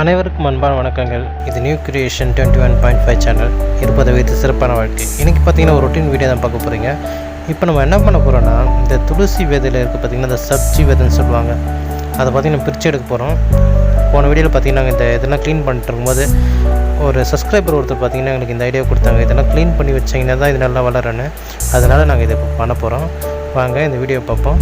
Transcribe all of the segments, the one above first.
அனைவருக்கும் அன்பான வணக்கங்கள். இது நியூ கிரியேஷன் 21.5 சேனல். இருப்பதை வைத்து சிறப்பான வாழ்க்கை. இன்றைக்கி பார்த்திங்கன்னா ஒரு ரொட்டீன் வீடியோ தான் பார்க்க போகிறீங்க. இப்போ நம்ம என்ன பண்ண போகிறோன்னா, இந்த துளசி விதையில் இருக்க பார்த்திங்கன்னா இந்த சப்ஜி விதைன்னு சொல்லுவாங்க, அதை பார்த்திங்கன்னா பிரித்து எடுக்க போகிறோம். போன வீடியோவில் பார்த்திங்கன்னா இந்த இதெல்லாம் க்ளீன் பண்ணிட்டு இருக்கும்போது ஒரு சப்ஸ்கிரைபர் ஒருத்தர் பார்த்திங்கன்னா எங்களுக்கு இந்த ஐடியா கொடுத்தாங்க, இதெல்லாம் க்ளீன் பண்ணி வச்சிங்கன்னா தான் இது நல்லா வளரன்னு. அதனால் நாங்கள் இதை பண்ண போகிறோம். வாங்க இந்த வீடியோ பார்ப்போம்.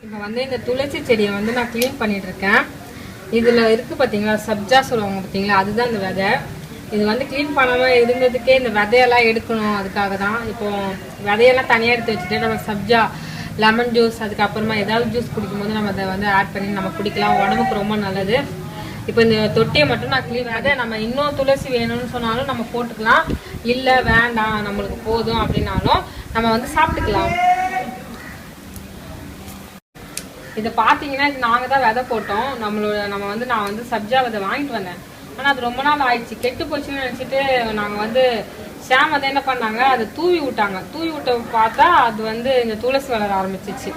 இப்போ வந்து இந்த துளசி செடியை வந்து நான் க்ளீன் பண்ணிட்டு இருக்கேன். இதில் இருக்குது பார்த்தீங்களா, சப்ஜா சொல்லுவாங்க பார்த்தீங்களா, அதுதான் இந்த விதை. இது வந்து க்ளீன் பண்ணாமல் இருந்ததுக்கே இந்த விதையெல்லாம் எடுக்கணும், அதுக்காக தான். இப்போ விதையெல்லாம் தனியாக எடுத்து வச்சுட்டு நம்ம சப்ஜா லெமன் ஜூஸ், அதுக்கப்புறமா ஏதாவது ஜூஸ் குடிக்கும்போது நம்ம அதை வந்து ஆட் பண்ணி நம்ம குடிக்கலாம். உடம்புக்கு ரொம்ப நல்லது. இப்போ இந்த தொட்டியை மட்டும் நான் க்ளீன் பண்ணி, நம்ம இன்னும் துளசி வேணும்னு சொன்னாலும் நம்ம போட்டுக்கலாம், இல்லை வேண்டாம் நம்மளுக்கு போதும் அப்படின்னாலும் நம்ம வந்து சாப்பிட்டுக்கலாம். இதை பார்த்தீங்கன்னா இது நாங்கள் தான் விதை போட்டோம். நான் வந்து சப்ஜா விதை வாங்கிட்டு வந்தேன். ஆனால் அது ரொம்ப நாள் ஆயிடுச்சு, கெட்டு போச்சுன்னு நினச்சிட்டு நாங்கள் வந்து ஷாம் அதை என்ன பண்ணாங்க, அதை தூவி விட்டாங்க. தூவி விட்ட பார்த்தா அது வந்து இந்த துளசி வளர ஆரம்பிச்சிச்சு.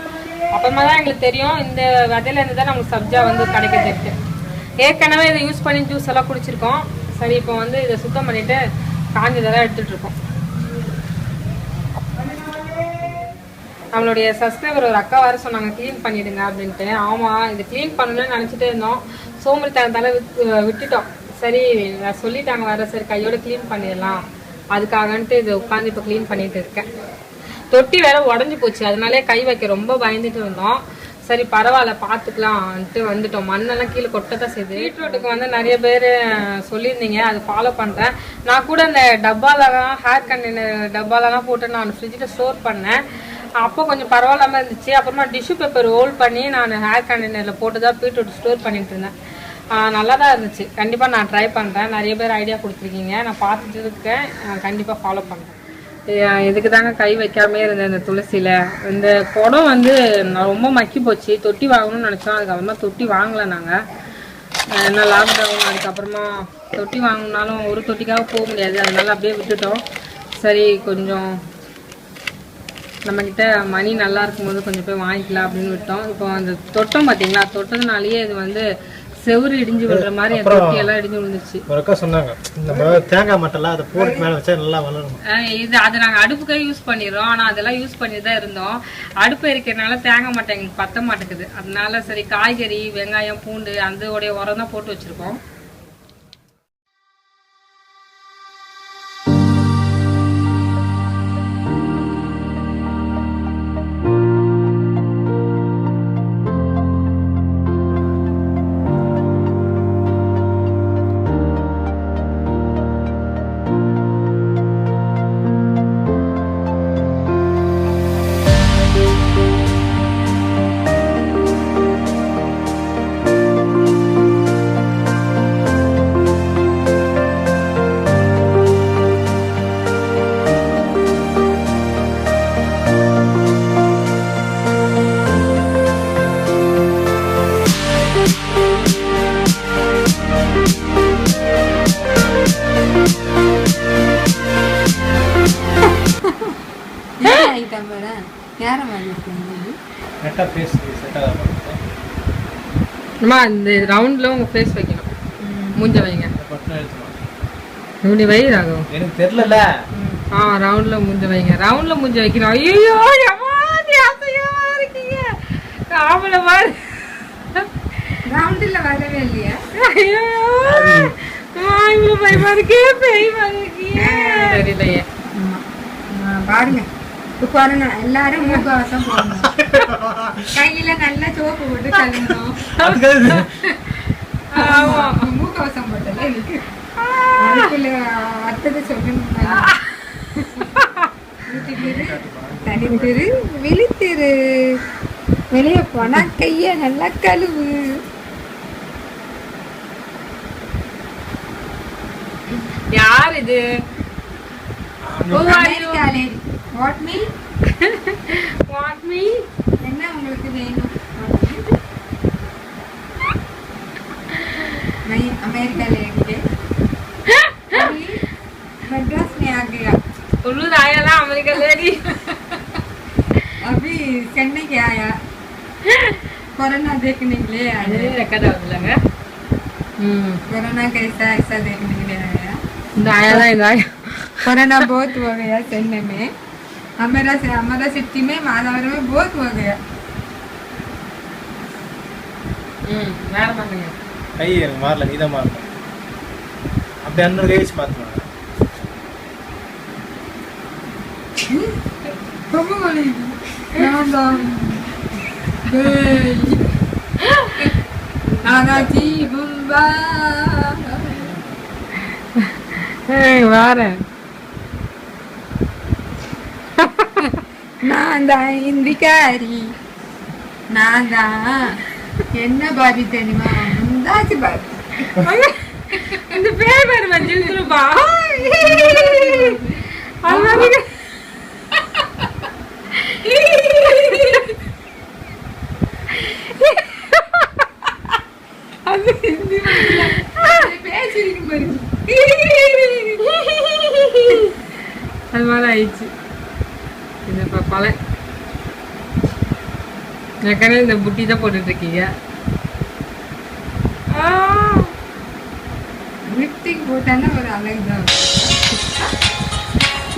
அப்புறமா தான் எங்களுக்கு தெரியும் இந்த விதையிலேருந்து தான் நமக்கு சப்ஜா வந்து கிடைக்கிறது. ஏற்கனவே இதை யூஸ் பண்ணி ஜூஸ் எல்லாம் குடிச்சிருக்கோம். சரி, இப்போ வந்து இதை சுத்தம் பண்ணிவிட்டு காஞ்சதெல்லாம் எடுத்துகிட்டு இருக்கோம். நம்மளுடைய சப்ஸ்கிரைபர் ஒரு அக்கா வர சொன்னாங்க க்ளீன் பண்ணிடுங்க அப்படின்ட்டு. ஆமாம், இது க்ளீன் பண்ணணும்னு நினச்சிட்டே இருந்தோம், சோம்பேறித்தனத்தால விட்டுட்டோம். சரி சொல்லிட்டாங்க வர, சரி கையோட க்ளீன் பண்ணிடலாம் அதுக்காகன்ட்டு இது உட்காந்து இப்போ க்ளீன் பண்ணிட்டு இருக்கேன். தொட்டி வேற உடஞ்சி போச்சு, அதனாலே கை வைக்க ரொம்ப பயந்துட்டு இருந்தோம். சரி பரவாயில்ல பார்த்துக்கலான்ட்டு வந்துட்டோம். மண்ணெல்லாம் கீழே கொட்டத்தான் செய்யுது. பீட்ரூட்டுக்கு வந்து நிறைய பேர் சொல்லியிருந்தீங்க, அது ஃபாலோ பண்ணுறேன். நான் கூட இந்த டப்பாலலாம் ஹேர் கண்டெய்னர் டப்பாலலாம் போட்டு நான் ஃப்ரிட்ஜில் ஸ்டோர் பண்ணேன். அப்போ கொஞ்சம் பரவாயில்லாமல் இருந்துச்சு. அப்புறமா டிஷ்யூ பேப்பர் ரோல் பண்ணி நான் ஹேர் கண்டெய்னரில் போட்டு தான் பீட்ரூட் ஸ்டோர் பண்ணிட்டு இருந்தேன். நல்லா தான் இருந்துச்சு. கண்டிப்பாக நான் ட்ரை பண்ணுறேன். நிறைய பேர் ஐடியா கொடுத்துருக்கீங்க, நான் பார்த்துட்டு இருக்கேன். கண்டிப்பாக ஃபாலோ பண்ணுறேன். இதுக்கு தாங்க கை வைக்காமே இருந்தேன். இந்த துளசியில் இந்த குடம் வந்து நான் ரொம்ப மக்கி போச்சு. தொட்டி வாங்கணும்னு நினச்சோம், அதுக்கப்புறமா தொட்டி வாங்கலை நாங்கள். ஏன்னா லாக்டவுன், அதுக்கப்புறமா தொட்டி வாங்கினாலும் ஒரு தொட்டிக்காக போக முடியாது, அதனால அப்படியே விட்டுட்டோம். சரி கொஞ்சம் நம்மக்கிட்ட மணி நல்லா இருக்கும்போது கொஞ்சம் போய் வாங்கிக்கலாம் அப்படின்னு விட்டோம். இப்போ அந்த தொட்டம் பார்த்தீங்களா, தொட்டதுனாலேயே இது வந்து செவுரு இடிஞ்சு விடுற மாதிரி தொட்டியெல்லாம் இடிஞ்சு விழுந்துச்சு. ஒருக்கா சொன்னாங்க நம்ம தேங்காய் மட்டெல்லாம் அதை போட்டு மேலே வச்சா நல்லா வளரும். இது அதை நாங்கள் அடுப்புக்காக யூஸ் பண்ணிடுறோம். ஆனால் அதெல்லாம் யூஸ் பண்ணி தான் இருந்தோம். அடுப்பு இருக்கிறதுனால தேங்காய் மட்டை எங்களுக்கு பத்த மாட்டேங்குது. அதனால சரி காய்கறி, வெங்காயம், பூண்டு அதோடைய உரம் தான் போட்டு வச்சுருக்கோம். அம்மா இந்த ரவுண்ட்ல உங்க ஃபேஸ் வைக்கணும். மூஞ்ச வைங்க. இப்படி வை ராகவ். எனக்கு தெரியல. ரவுண்ட்ல மூஞ்ச வைங்க. ரவுண்ட்ல மூஞ்ச வைக்கணும். ஐயோ அம்மா நீ அசையா இருக்கீங்க. ஆவல பாரு. ரவுண்ட்ல வரவே இல்லையா? ஐயோ இவ்வளவு பயமா இருக்கே. பயமா இருக்கீங்க. தெரியலையே. பாருங்க கொரோனா எல்லாரும் முகக்கவசம் போடணும். கையில நல்லா சோப்பு போட்டு கழுவணும். முகக்கவசம் போட்டல இருக்கு. அதுக்குள்ள அர்த்தத்தை சொல்லணும். தனித்திரு விழித்திரு. வெளியே போனா கைய நல்லா கழுவு. யார் இது? What me? What me? என்ன உங்களுக்கு வேணும்? मैं अमेरिका लेके अभी मद्रास में आ गया. उल्लू आया ना अमेरिका लेडी. अभी चेन्नई के आया. कोरोना देखने के लिए आया. कोरोना कैसा ऐसा देखने के लिए आया. आया कोरोना बहुत हो गया चेन्नई में. हमारा सिटी में माधवपुर में बहुत हो गया. கை எனக்கு மாறல, நீ தான் மாறல. அப்படி அண்ணன் கை வச்சு மாற்றணும். வாரேன். நான் தான் இந்திக்காரி. நான் தான் என்ன பாபி தெரியுமா? முந்தாச்சு பாபி. இந்த பேர் பேர் வச்சிருப்பா. அது ஹிந்தி பேசிருக்கும் பாருங்க. அது மாதிரி ஆயிடுச்சு. இந்த பல ஏற்கனவே இந்த புட்டி தான் போட்டுட்டு இருக்கீங்க. லிப்டிக் போட்டானா ஒரு அழகுதான்.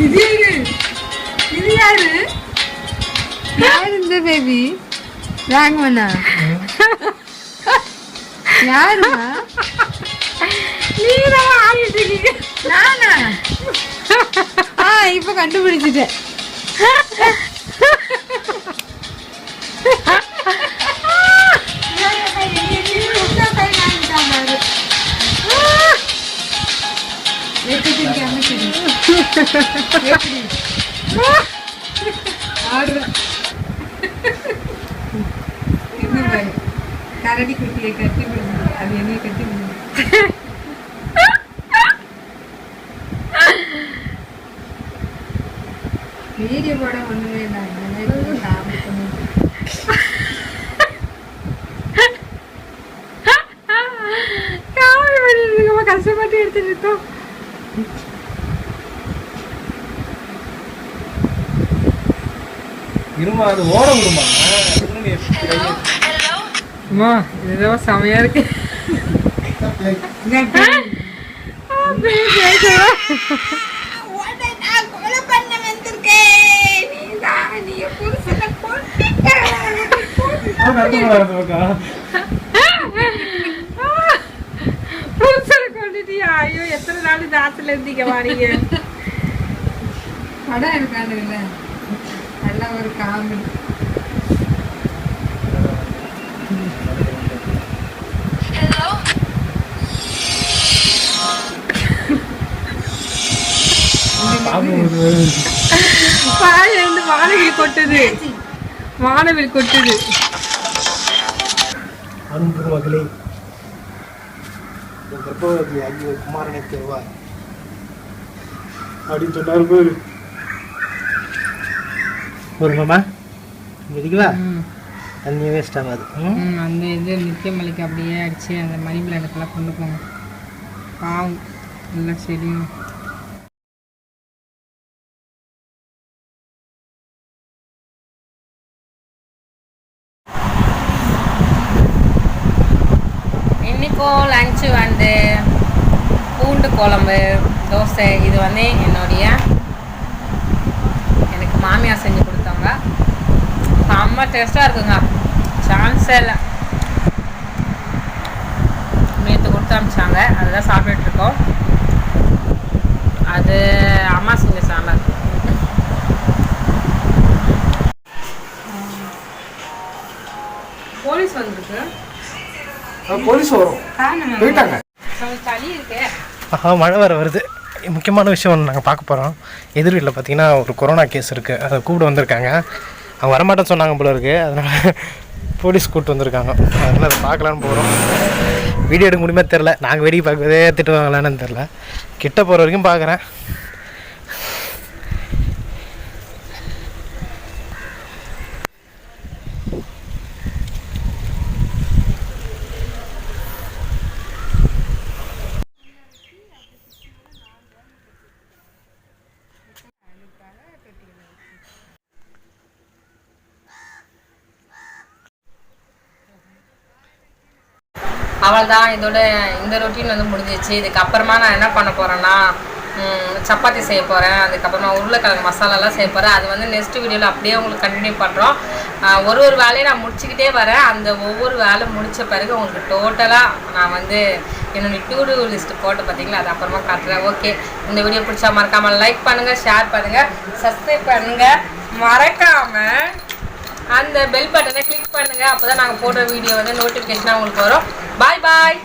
இது யாரு? யாரு இந்த பேபி? ராங்கவனா? யாருமா? நீங்க ஆடிட்டு இருக்கீங்க. நானா? இப்ப கண்டுபிடிச்சிட்டேன். கரடி குட்டியை கட்டி அது என்னைய கட்டி வீடியோ போட ஒண்ணுமே இல்லை. கஷ்டப்பட்டு எடுத்துட்டு இருக்கோம். இருமா, அது ஓட விடுமா? ஏதோ செமையா இருக்கு. ஐயோ எத்தனை நாள் தாத்துல இருந்தீங்க வாரீங்க. படம் இருக்காது இல்ல, நல்ல ஒரு காமெடி. பாயிலிருந்து வானவில் கொட்டுது, வானவில் கொட்டுது. அன்பு மகளே, கர்ப்பவதி ஆகிய குமாரனை தேவார் அப்படின்னு சொன்னார் போது ஒரு மாமா இதுக்குவா தண்ணி வேஸ்ட் ஆகாது. அந்த இது நித்தியமலைக்கு அப்படியே அடிச்சு அந்த மணி பிளானட்டெல்லாம் கொண்டு போங்க. பாவம் எல்லா செடியும். இன்றைக்கும் லஞ்சு வந்து பூண்டு குழம்பு தோசை. இது வந்து எனக்கு மாமியார் செஞ்சு கொடுத்தாங்க. செம்ம டேஸ்ட்டாக இருக்குங்க, சான்ஸே இல்லை. நேற்று கொடுத்து அனுப்பிச்சாங்க, அதுதான் சாப்பிட்டுட்ருக்கோம். அது அம்மா செஞ்ச சாம்பார். போலீஸ் வந்துருக்கு. போலீஸ் வரும் போயிட்டாங்க. சளி இருக்கு. மழை வர வருது. முக்கியமான விஷயம் ஒன்று நாங்கள் பார்க்க போகிறோம். எதிர் வீட்டில் பார்த்தீங்கன்னா ஒரு கொரோனா கேஸ் இருக்குது, அதை கூப்பிட்டு வந்திருக்காங்க. அவங்க வரமாட்டேன்னு சொன்னாங்க போல இருக்குது, அதனால் போலீஸ் கூப்பிட்டு வந்திருக்காங்க. அதனால் அதை பார்க்கலான்னு போகிறோம். வீடியோ எடுக்க முடியுமா தெரில, நாங்கள் வேடிக்கை பார்க்கவே திட்டுவாங்களான்னு தெரில. கிட்ட போகிற வரைக்கும் பார்க்குறேன். அவ்வளோதான், இதோட இந்த ரொட்டீன் வந்து முடிஞ்சிச்சு. இதுக்கப்புறமா நான் என்ன பண்ண போகிறேன்னா சப்பாத்தி செய்ய போகிறேன். அதுக்கப்புறமா உருளைக்கிழங்கு மசாலாலாம் செய்ய போகிறேன். அது வந்து நெக்ஸ்ட் வீடியோவில் அப்படியே உங்களுக்கு கண்டினியூ பண்ணுறோம். ஒரு வேலையை நான் முடிச்சுக்கிட்டே வரேன். அந்த ஒவ்வொரு வேலை முடித்த பிறகு உங்களுக்கு டோட்டலாக நான் வந்து என்னுடைய டூ லிஸ்ட்டு போட்டு பார்த்தீங்களா, அது அப்புறமா காட்டுறேன். ஓகே, இந்த வீடியோ பிடிச்சா மறக்காமல் லைக் பண்ணுங்கள், ஷேர் பண்ணுங்கள், சப்ஸ்கிரைப் பண்ணுங்கள். மறக்காமல் அந்த பெல் பட்டனை கிளிக் பண்ணுங்கள். அப்போ தான் நாங்கள் போடுற வீடியோ வந்து நோட்டிஃபிகேஷனாக உங்களுக்கு வரும். பாய் பாய்.